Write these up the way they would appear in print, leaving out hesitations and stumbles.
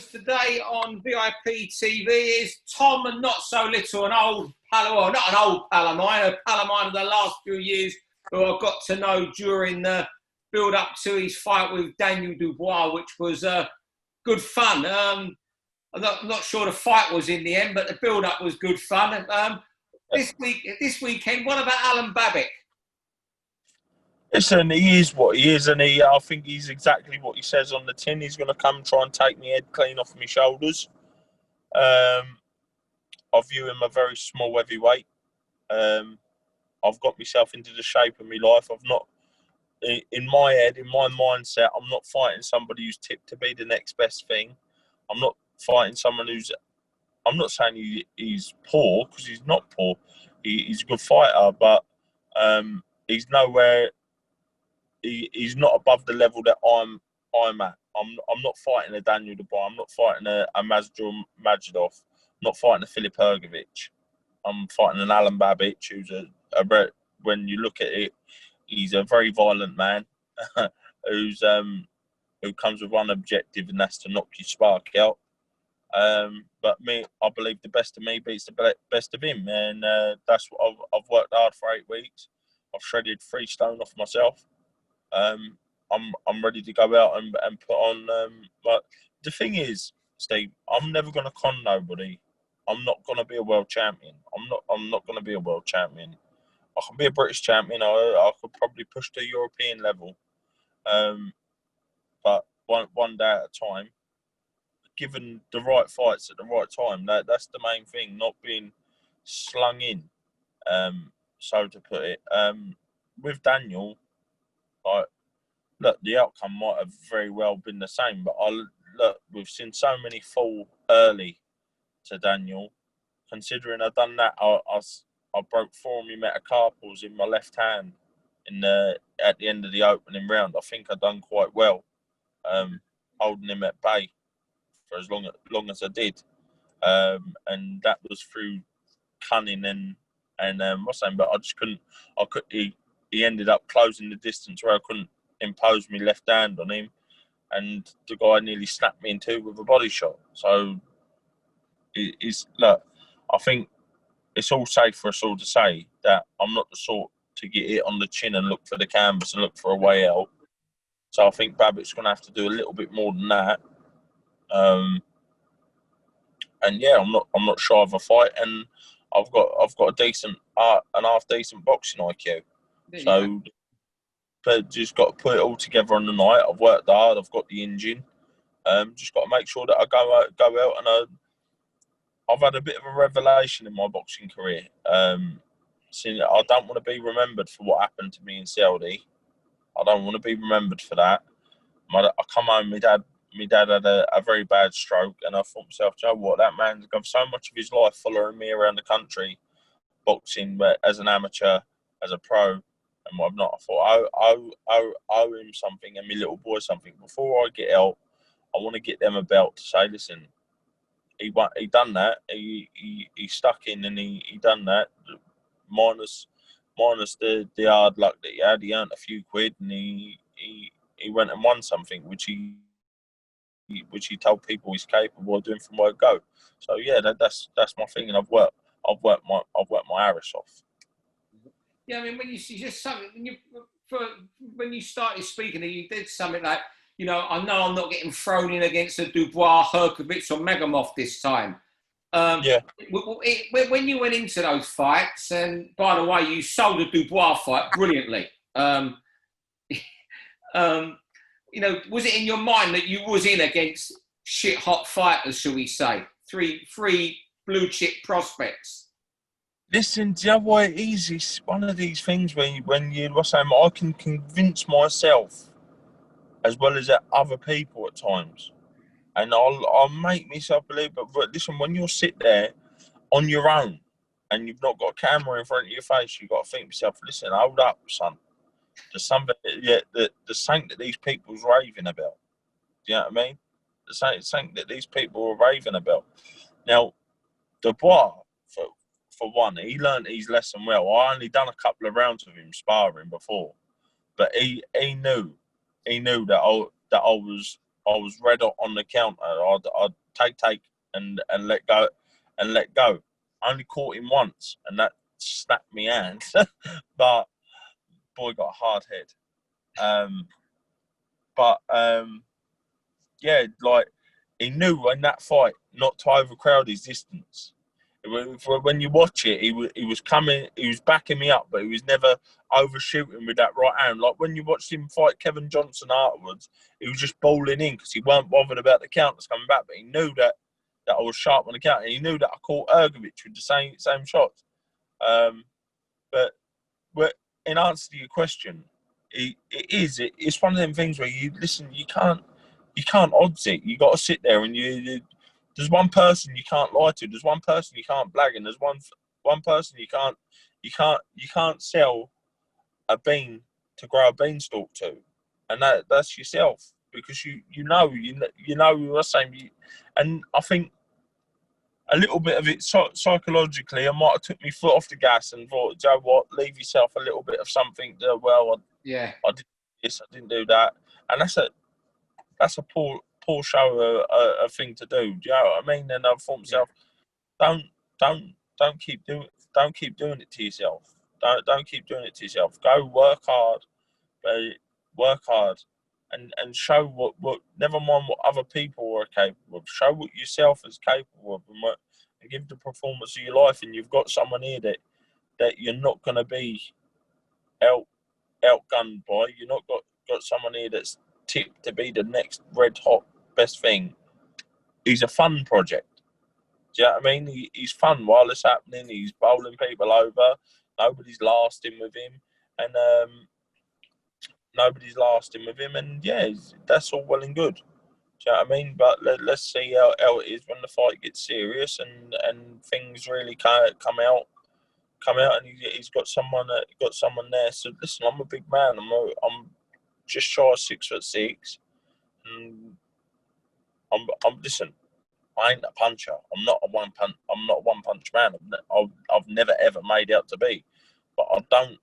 us today on VIP TV is Tom, and not so little, an old pal, well, not an old pal of mine, a pal of mine of the last few years who I got to know during the build-up to his fight with Daniel Dubois, which was good fun. I'm not sure the fight was in the end, but the build-up was good fun. This weekend, what about Alan Babic? Listen, he is what he is, and I think he's exactly what he says on the tin. He's going to come try and take my head clean off my shoulders. I view him a very small heavyweight. I've got myself into the shape of my life. I've not, in my head, in my mindset, I'm not fighting somebody who's tipped to be the next best thing. I'm not fighting someone who's, I'm not saying he's poor, because he's not poor. He's a good fighter, but he's nowhere. He's not above the level that I'm at. I'm not fighting a Daniel Dubois. I'm not fighting a Masvidal Majidov. I'm not fighting a Filip Hrgovic. I'm fighting an Alan Babic, who's when you look at it, he's a very violent man who comes with one objective, and that's to knock your spark out. But I believe the best of me beats the best of him, and that's what I've worked hard for 8 weeks. I've shredded 3 stone off myself. I'm ready to go out and put on. But the thing is, Steve, I'm never going to con nobody. I'm not going to be a world champion. I'm not going to be a world champion. I can be a British champion. I could probably push to European level. But one day at a time, given the right fights at the right time, that's the main thing. Not being slung in, so to put it. With Daniel, look, the outcome might have very well been the same, but we've seen so many fall early to Daniel. Considering I've done that, I broke 4 of my metacarpals in my left hand at the end of the opening round. I think I've done quite well, holding him at bay for as long as I did, and that was through cunning and what's saying. But I just couldn't. He ended up closing the distance where I couldn't impose my left hand on him, and the guy nearly snapped me in 2 with a body shot. So look, I think it's all safe for us all to say that I'm not the sort to get it on the chin and look for the canvas and look for a way out. So I think Babic's going to have to do a little bit more than that. And yeah, I'm not sure of a fight, and I've got a decent an half decent boxing IQ. So, but just got to put it all together on the night. I've worked hard. I've got the engine. Just got to make sure that I go out and I've had a bit of a revelation in my boxing career. Seeing that I don't want to be remembered for what happened to me in Saudi. I don't want to be remembered for that. I come home, my dad had a very bad stroke, and I thought to myself, Joe, what, that man's got so much of his life following me around the country, boxing, but as an amateur, as a pro, and whatnot. I thought, I owe him something and my little boy something. Before I get out, I want to get them a belt to say, listen, he done that. He stuck in and he done that. Minus the hard luck that he had. He earned a few quid, and he went and won something, which he told people he's capable of doing from where go. So yeah, that's my thing, and I've worked my Irish off. Yeah, I mean, when you see just something, when you started speaking, you did something like, I know I'm not getting thrown in against a Dubois, Hrgovic, or Megamov this time. Yeah. When you went into those fights, and by the way, you sold the Dubois fight brilliantly. Was it in your mind that you was in against shit hot fighters, shall we say? Three blue chip prospects. Listen, do you know what it is? It's one of these things when I can convince myself as well as other people at times, and I'll make myself believe. But listen, when you sit there on your own and you've not got a camera in front of your face, you've got to think to yourself, listen, hold up, son. There's something, the something that these people's raving about. Do you know what I mean? The something that these people are raving about. Now, Dubois, for one, he learned his lesson well. I only done a couple of rounds of him sparring before, but he knew that I was I was red hot on the counter. I'd take and let go and let go. I only caught him once, and that snapped me hand. But boy got a hard head. Yeah, like he knew in that fight not to overcrowd his distance. When you watch it, he was coming, he was backing me up, but he was never overshooting with that right hand. Like when you watched him fight Kevin Johnson afterwards, he was just bowling in because he weren't bothered about the counters coming back. But he knew that I was sharp on the counter. He knew that I caught Ergovic with the same shots. But in answer to your question, it's one of them things where you listen. You can't odds it. You got to sit there and there's one person you can't lie to. There's one person you can't blag, and there's one person you can't sell a bean to grow a beanstalk to, and that's yourself, because you know what's saying. And I think a little bit of it psychologically, I might have took my foot off the gas and thought, Joe, what? Leave yourself a little bit of something. I did this, I didn't do that, and that's a poor show, a thing to do. Do you know what I mean? And I thought myself, don't keep doing it to yourself. Don't keep doing it to yourself. Go work hard, and show what. Never mind what other people are capable of. Show what yourself is capable of, and give the performance of your life. And you've got someone here that you're not going to be outgunned by. You're not got someone here that's tipped to be the next red hot best thing. He's a fun project. Do you know what I mean? He's fun while it's happening. He's bowling people over. Nobody's lasting with him, and yeah, that's all well and good. Do you know what I mean? But let's see how it is when the fight gets serious and things really come out, and he's got someone there. So listen, I'm a big man. I'm just shy of 6'6", and I'm listen. I ain't a puncher. I'm not a one punch man. I've never ever made out to be, but I don't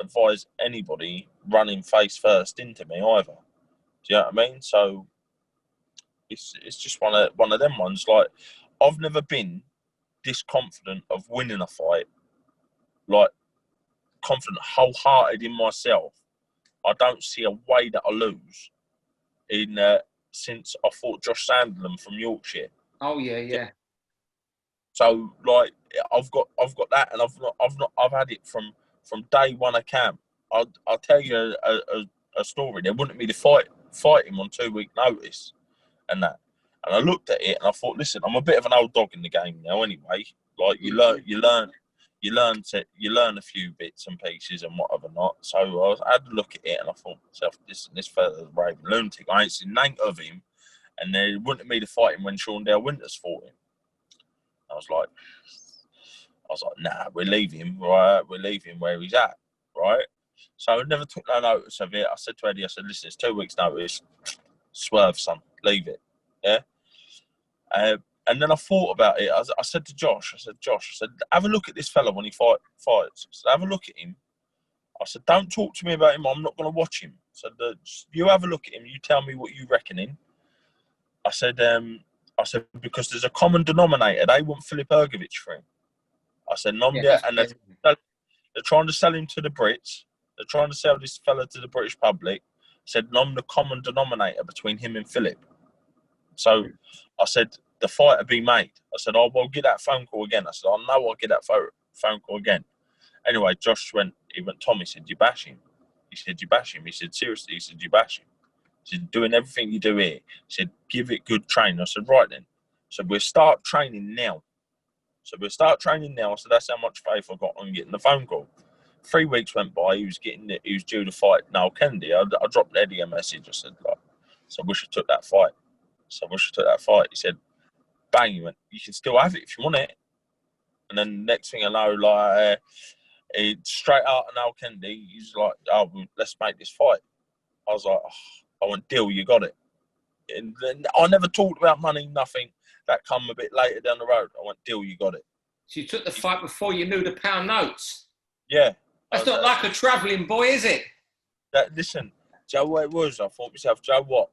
advise anybody running face first into me either. Do you know what I mean? So it's just one of them ones. Like, I've never been this confident of winning a fight. Like, confident, wholehearted in myself. I don't see a way that I lose since I fought Josh Sanderland from Yorkshire. Oh yeah. So like I've got that, and I've had it from day one of camp. I'll tell you a story. They wanted me to fight him on 2 week notice, and that. And I looked at it and I thought, listen, I'm a bit of an old dog in the game now. Anyway, like you learn a few bits and pieces and whatever not. So I had to look at it and I thought to myself, this fella's a raving lunatic. I ain't seen none of him, and they wanted me to fight him when Sean Dale Winters fought him. I was like, nah, we'll leave him, right? We'll leave him where he's at, right? So I never took no notice of it. I said to Eddie, I said, listen, it's 2 weeks notice. Swerve, son. Leave it. Yeah? And then I thought about it. I said to Josh, have a look at this fella when he fights. I said, have a look at him. I said, don't talk to me about him. I'm not going to watch him. So you have a look at him. You tell me what you reckon him. I said, because there's a common denominator. They want Filip Ergovic for him. I said, and they're trying to sell him to the Brits. They're trying to sell this fella to the British public. I said, I'm the common denominator between him and Filip. So I said, the fight will be made. I said, I will get that phone call again. I said, I know I'll get that phone call again. Anyway, Josh went, Tom, he said, you bash him. He said, you bash him. He said, seriously, he said, you bash him. He said, doing everything you do here. He said, give it good training. I said, right then. So we'll start training now. I said, that's how much faith I got on getting the phone call. 3 weeks went by. He was due to fight Noel Kennedy. I dropped Eddie a message. I said, I wish I took that fight. He said, bang, he went, you can still have it if you want it. And then next thing I know, straight out of Noel Kennedy, he's like, oh, let's make this fight. I was like, I went, deal, you got it. And then I never talked about money, nothing. That come a bit later down the road. I went, deal, you got it. So you took the fight before you knew the pound notes? Yeah. That's not like a travelling boy, is it? Listen, Joe, what it was, I thought to myself, Joe, what?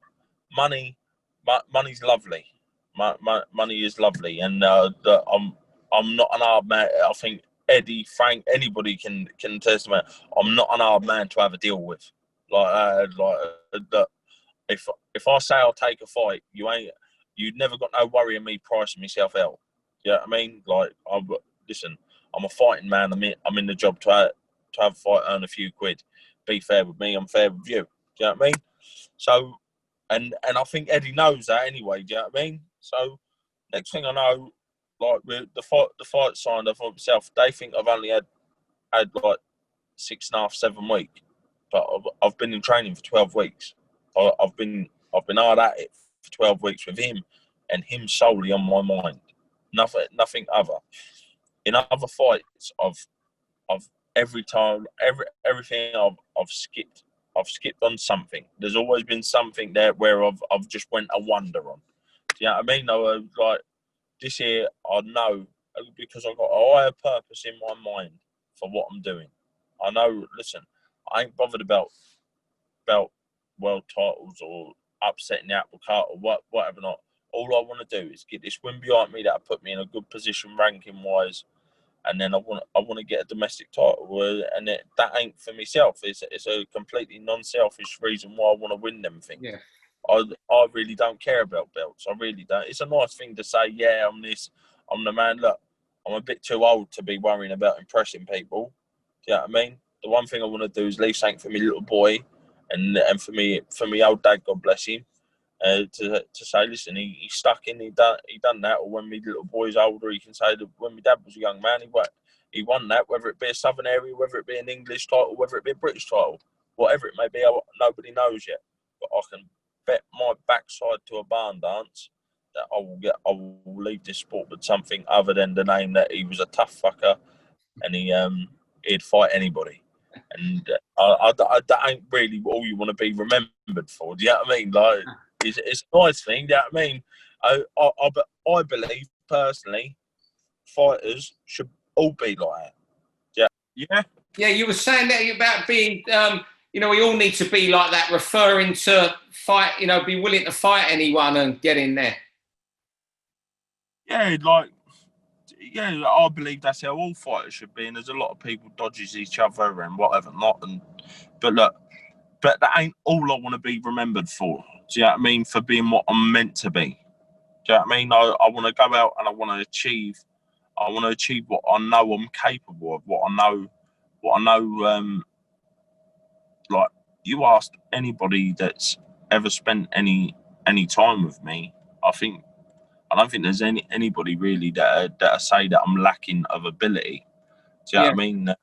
money's lovely. Money is lovely, and I'm not an hard man. I think Eddie, Frank, anybody can testify. I'm not an hard man to have a deal with. If I say I'll take a fight, you'd never got no worry of me pricing myself out. You know what I mean? Listen, I'm a fighting man. I'm in the job to have a fight, earn a few quid. Be fair with me, I'm fair with you. Do you know what I mean? So, and I think Eddie knows that anyway. Do you know what I mean? So, next thing I know, like with the fight signed up for myself. They think I've only had like 6.5, 7 weeks, but I've been in training for 12 weeks. I've been hard at it for 12 weeks with him, and him solely on my mind. Nothing other. In other fights, I've everything I've skipped. I've skipped on something. There's always been something there where I've just went a wonder on. Do you know what I mean? Like this year, I know because I've got a higher purpose in my mind for what I'm doing. I know. Listen, I ain't bothered about world titles or upsetting the apple cart or whatever not. All I want to do is get this win behind me that put me in a good position ranking wise, and then I want to get a domestic title, and that ain't for myself. It's a completely non-selfish reason why I want to win them things. Yeah. I really don't care about belts. I really don't. It's a nice thing to say, yeah, I'm the man. Look, I'm a bit too old to be worrying about impressing people. Do you know what I mean? The one thing I want to do is leave something for me little boy, and for me old dad, God bless him, to say, listen, he stuck in, he done that, or when my little boy's older, he can say that when my dad was a young man, he won that, whether it be a Southern area, whether it be an English title, whether it be a British title, whatever it may be, nobody knows yet. But I can bet my backside to a barn dance that I will leave this sport with something other than the name that he was a tough fucker and he'd fight anybody. And that ain't really all you want to be remembered for. Do you know what I mean? Like, it's a nice thing. Do you know what I mean? I believe personally, fighters should all be like that. Yeah. Yeah, you were saying that about being, we all need to be like that, referring to fight, be willing to fight anyone and get in there. Yeah, I believe that's how all fighters should be. And there's a lot of people dodges each other and whatever not. But that ain't all I want to be remembered for. Do you know what I mean? For being what I'm meant to be. Do you know what I mean? I want to go out and I want to achieve what I know I'm capable of, what I know. Like, you asked anybody that's ever spent any time with me, I don't think there's anybody really that say that I'm lacking of ability. Do you know what I mean?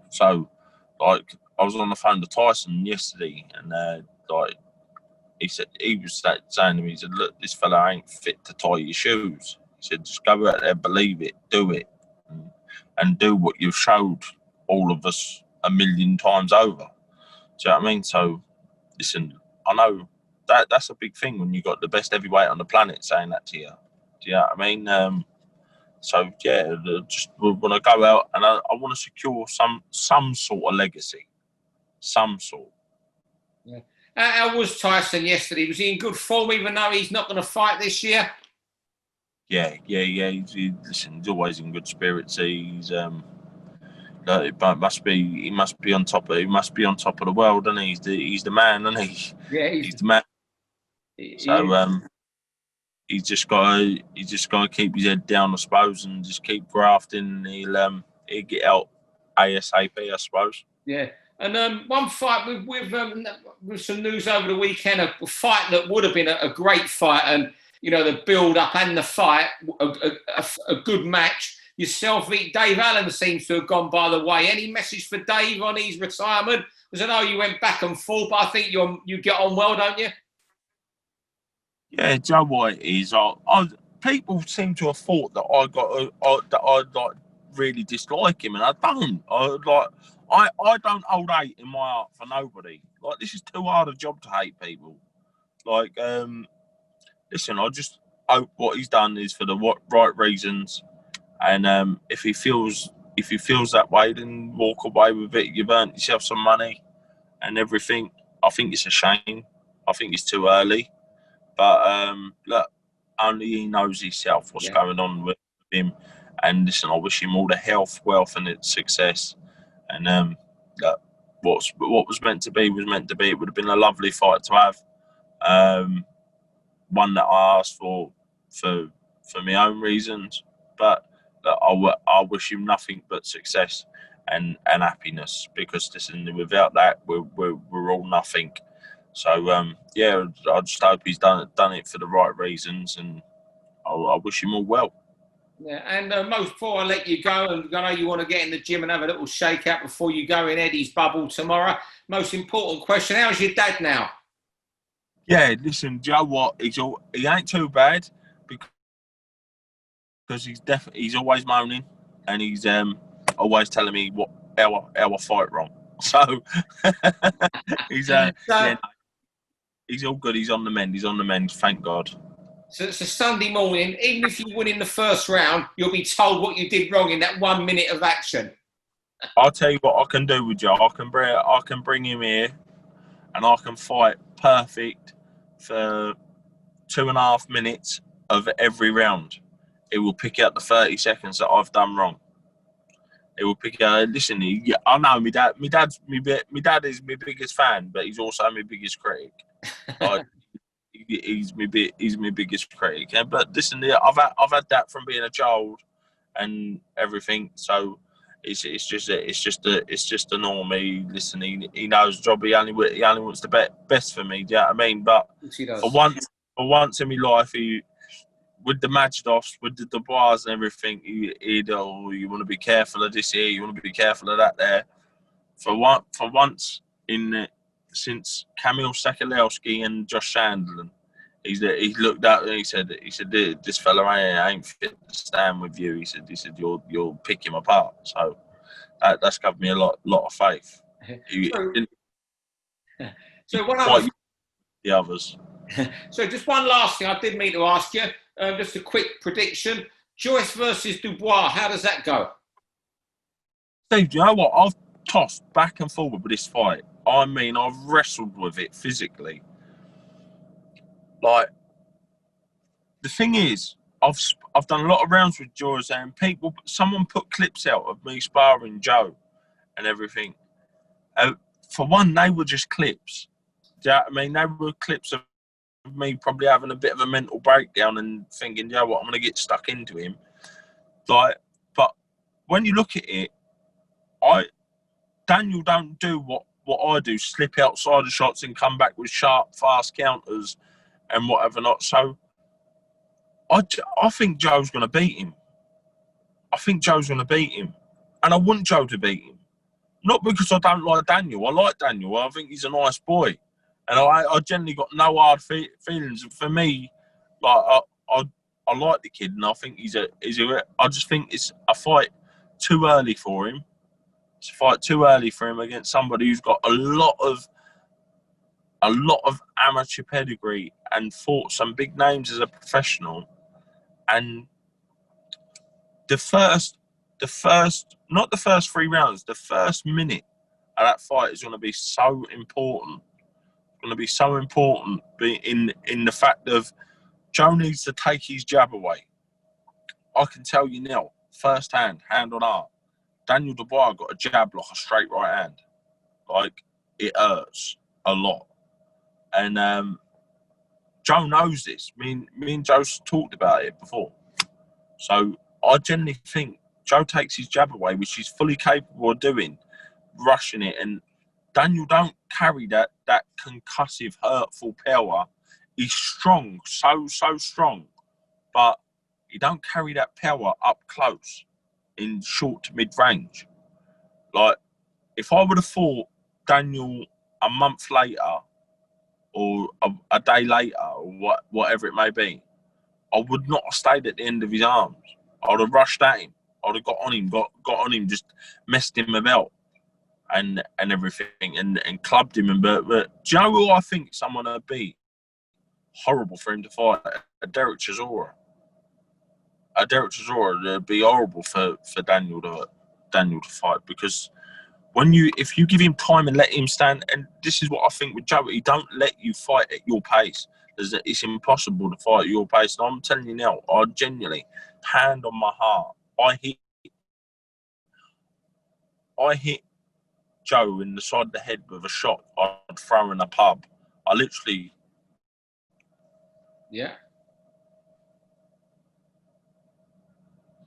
So, like, I was on the phone to Tyson yesterday, and he was saying to me, he said, "Look, this fella ain't fit to tie your shoes." He said, "Just go out there, believe it, do it, and do what you've showed all of us a million times over." Do you know what I mean? So, listen, I know that's a big thing when you got the best heavyweight on the planet saying that to you. Do you know what I mean? So yeah, just want to go out and I want to secure some sort of legacy, some sort. Yeah. How was Tyson yesterday? Was he in good form, even though he's not going to fight this year? Yeah. Listen, he's always in good spirits. He must be on top of the world, and he's the man, and yeah, he's the man. So he's just got to keep his head down, I suppose, and just keep grafting. And he'll get out ASAP, I suppose. Yeah. And one fight with some news over the weekend, a fight that would have been a great fight, and the build up and the fight, a good match. Yourself, Dave Allen seems to have gone by the way. Any message for Dave on his retirement? Because I know you went back and forth, but I think you get on well, don't you? Yeah, Joe White is. People seem to have thought that I really dislike him, and I don't. I don't hold hate in my heart for nobody. Like, this is too hard a job to hate people. Like, listen, I just hope what he's done is for the right reasons, and if he feels that way, then walk away with it. You've earned yourself some money and everything. I think it's a shame. I think it's too early. But look, only he knows himself what's going on with him. And listen, I wish him all the health, wealth, and success. And look, what was meant to be was meant to be. It would have been a lovely fight to have. One that I asked for my own reasons. But look, I wish him nothing but success and happiness, because listen, without that, we're all nothing. So yeah, I just hope he's done it for the right reasons, and I wish him all well. Yeah, and most before I let you go, and I know you want to get in the gym and have a little shake out before you go in Eddie's bubble tomorrow. Most important question: how's your dad now? Yeah, listen, do you know what? He ain't too bad, because he's always moaning, and he's always telling me how I fight wrong. So he's yeah, he's all good. He's on the mend. He's on the mend. Thank God. So it's a Sunday morning. Even if you win in the first round, you'll be told what you did wrong in that 1 minute of action. I'll tell you what I can do with you. I can bring him here, and I can fight perfect for 2.5 minutes of every round. It will pick out the 30 seconds that I've done wrong. It will pick out. Listen, I know my dad. My dad is my biggest fan, but he's also my biggest critic. Like, he's my biggest critic. But listen, I've had that from being a child and everything. So it's just a norm. Listen, he knows the job. He only wants the best for me. Do you know what I mean? But for once in my life, with the Majdoffs, with the Dubois and everything, you want to be careful of this here, you want to be careful of that there. For once since Kamil Sakalowski and Josh Sandlin, he looked at and he said this fella ain't fit to stand with you. He said you'll pick him apart. So that's given me a lot of faith. So what the others. So just one last thing I did mean to ask you, just a quick prediction. Joyce versus Dubois, how does that go? Steve, do you know what? I've tossed back and forward with this fight. I mean, I've wrestled with it physically. Like, the thing is, I've done a lot of rounds with Joyce, and someone put clips out of me sparring Joe and everything. For one, they were just clips. Do you know what I mean? They were clips of me probably having a bit of a mental breakdown and thinking, you know what, I'm going to get stuck into him. Like, but when you look at it, Daniel don't do what I do, slip outside the shots and come back with sharp, fast counters and whatever not. So I think Joe's going to beat him. And I want Joe to beat him. Not because I don't like Daniel. I like Daniel. I think he's a nice boy. And I generally got no hard feelings. For me, like I like the kid, and I think I just think it's a fight too early for him. It's a fight too early for him against somebody who's got a lot of amateur pedigree and fought some big names as a professional. And the first, not the first 3 rounds, the first minute of that fight is going to be so important. Going to be so important in the fact of Joe needs to take his jab away. I can tell you now, firsthand, hand on heart, Daniel Dubois got a jab like a straight right hand. Like, it hurts a lot. And Joe knows this. Me and Joe talked about it before. So I generally think Joe takes his jab away, which he's fully capable of doing, rushing it, and Daniel don't carry that concussive, hurtful power. He's strong, so strong, but he don't carry that power up close in short to mid-range. Like, if I would have fought Daniel a month later or a day later or whatever it may be, I would not have stayed at the end of his arms. I would have rushed at him. I would have got on him, just messed him about. And everything, and clubbed him. But do you know who I think someone would be horrible for him to fight? A Derek Chisora. Would be horrible for Daniel to fight, because if you give him time and let him stand, and this is what I think with Joe, he don't let you fight at your pace. It's impossible to fight at your pace. And I'm telling you now, I genuinely, hand on my heart, I hit Joe in the side of the head with a shot I'd throw in a pub. I literally... Yeah.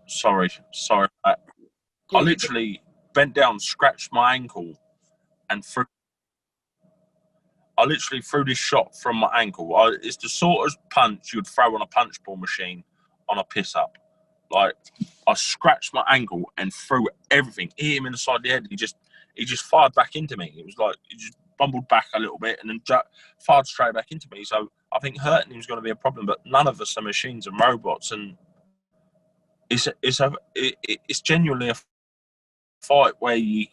Sorry. I literally bent down, scratched my ankle, and I literally threw this shot from my ankle. It's the sort of punch you'd throw on a punch ball machine on a piss up. Like, I scratched my ankle and threw everything. Hit him in the side of the head. He just fired back into me. It was like he just bumbled back a little bit and then fired straight back into me. So I think hurting him is going to be a problem. But none of us are machines and robots, and it's genuinely a fight where you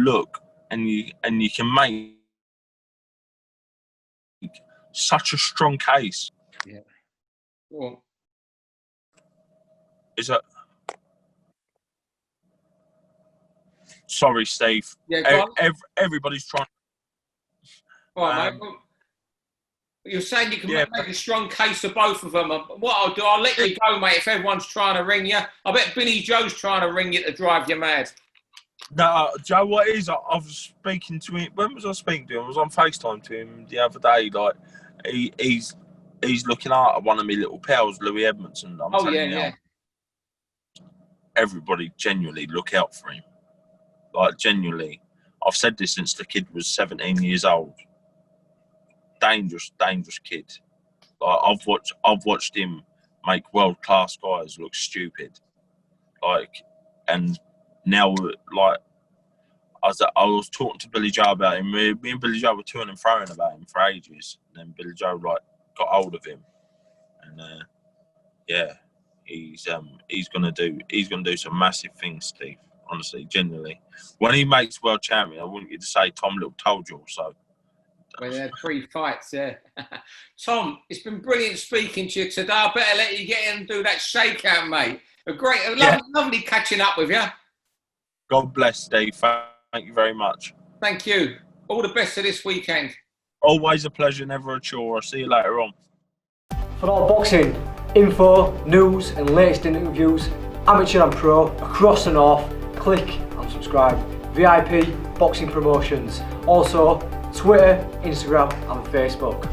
look and you can make such a strong case. Yeah. Well, Is that? Sorry, Steve. Yeah, everybody's trying. All right, mate. You're saying you can make a strong case for both of them. What I'll do, I'll let you go, mate, if everyone's trying to ring you. I bet Billy Joe's trying to ring you to drive you mad. No, Joe, what it is, I was speaking to him. When was I speaking to him? I was on FaceTime to him the other day. Like, he's looking out at one of my little pals, Louis Edmondson. I'm telling you, everybody genuinely look out for him. Like, genuinely. I've said this since the kid was 17 years old. Dangerous kid. Like, I've watched him make world-class guys look stupid. Like, and now, like, I was talking to Billy Joe about him. Me and Billy Joe were to and froing about him for ages. And then Billy Joe, like, got hold of him. And, he's gonna do some massive things, Steve. Honestly, genuinely. When he makes world champion, I want you to say Tom Little told you so. Well, they had 3 fights, yeah. Tom, it's been brilliant speaking to you today. I better let you get in and do that shakeout, mate. Lovely catching up with you. God bless, Steve. Thank you very much. Thank you. All the best for this weekend. Always a pleasure, never a chore. I'll see you later on. For all boxing info, news and latest interviews, amateur and pro, across the north, click and subscribe. VIP Boxing Promotions. Also, Twitter, Instagram and Facebook.